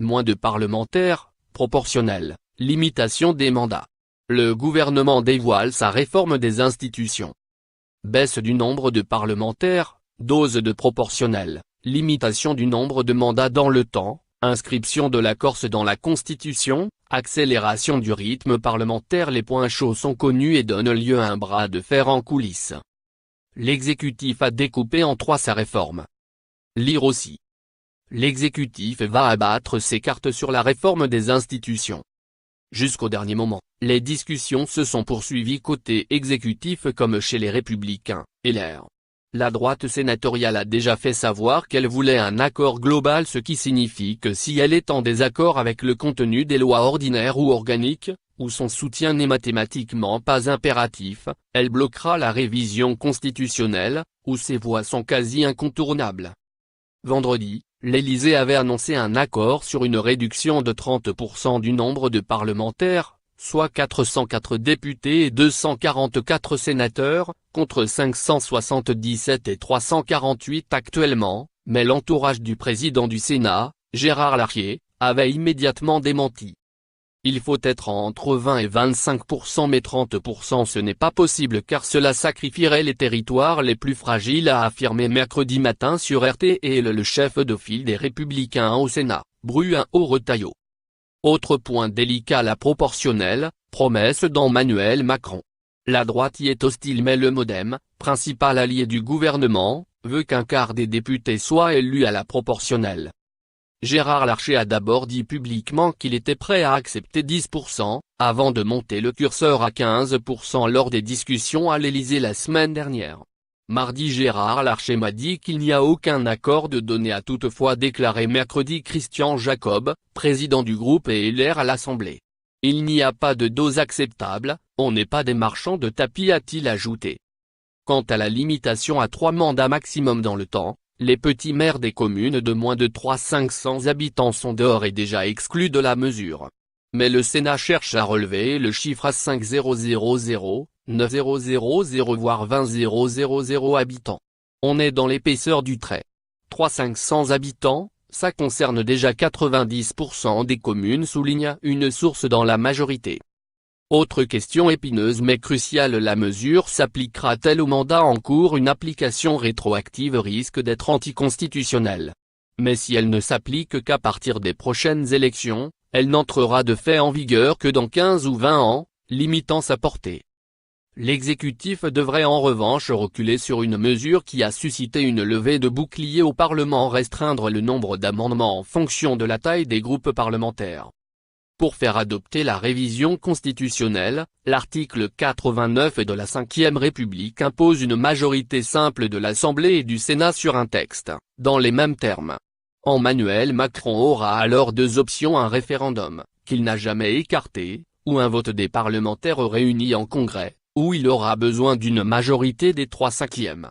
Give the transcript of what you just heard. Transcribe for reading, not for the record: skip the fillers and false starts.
moins de parlementaires, proportionnel, limitation des mandats. Le gouvernement dévoile sa réforme des institutions. Baisse du nombre de parlementaires, dose de proportionnel, limitation du nombre de mandats dans le temps, inscription de la Corse dans la Constitution, accélération du rythme parlementaire. Les points chauds sont connus et donnent lieu à un bras de fer en coulisses. L'exécutif a découpé en trois sa réforme. Lire aussi. L'exécutif va abattre ses cartes sur la réforme des institutions. Jusqu'au dernier moment, les discussions se sont poursuivies côté exécutif comme chez les Républicains, LR. La droite sénatoriale a déjà fait savoir qu'elle voulait un accord global, ce qui signifie que si elle est en désaccord avec le contenu des lois ordinaires ou organiques, où son soutien n'est mathématiquement pas impératif, elle bloquera la révision constitutionnelle, où ses voix sont quasi incontournables. Vendredi, l'Élysée avait annoncé un accord sur une réduction de 30% du nombre de parlementaires, soit 404 députés et 244 sénateurs, contre 577 et 348 actuellement, mais l'entourage du président du Sénat, Gérard Larcher, avait immédiatement démenti. Il faut être entre 20 et 25%, mais 30% ce n'est pas possible car cela sacrifierait les territoires les plus fragiles, a affirmé mercredi matin sur RTL le chef de file des Républicains au Sénat, Bruno Retailleau. Autre point délicat, la proportionnelle, promesse d'Emmanuel Macron. La droite y est hostile mais le MoDem, principal allié du gouvernement, veut qu'un quart des députés soient élus à la proportionnelle. Gérard Larcher a d'abord dit publiquement qu'il était prêt à accepter 10%, avant de monter le curseur à 15% lors des discussions à l'Élysée la semaine dernière. Mardi, Gérard Larcher m'a dit qu'il n'y a aucun accord de donné, a toutefois déclaré mercredi Christian Jacob, président du groupe et LR à l'Assemblée. Il n'y a pas de dose acceptable, on n'est pas des marchands de tapis, a-t-il ajouté. Quant à la limitation à 3 mandats maximum dans le temps, les petits maires des communes de moins de 500 habitants sont dehors et déjà exclus de la mesure. Mais le Sénat cherche à relever le chiffre à 5000, 9000 voire 20000 habitants. On est dans l'épaisseur du trait. 500 habitants, ça concerne déjà 90% des communes, souligne une source dans la majorité. Autre question épineuse mais cruciale, la mesure s'appliquera-t-elle au mandat en cours? Une application rétroactive risque d'être anticonstitutionnelle. Mais si elle ne s'applique qu'à partir des prochaines élections, elle n'entrera de fait en vigueur que dans 15 ou 20 ans, limitant sa portée. L'exécutif devrait en revanche reculer sur une mesure qui a suscité une levée de boucliers au Parlement, restreindre le nombre d'amendements en fonction de la taille des groupes parlementaires. Pour faire adopter la révision constitutionnelle, l'article 89 de la Ve République impose une majorité simple de l'Assemblée et du Sénat sur un texte, dans les mêmes termes. Emmanuel Macron aura alors deux options: un référendum, qu'il n'a jamais écarté, ou un vote des parlementaires réunis en congrès, où il aura besoin d'une majorité des 3/5.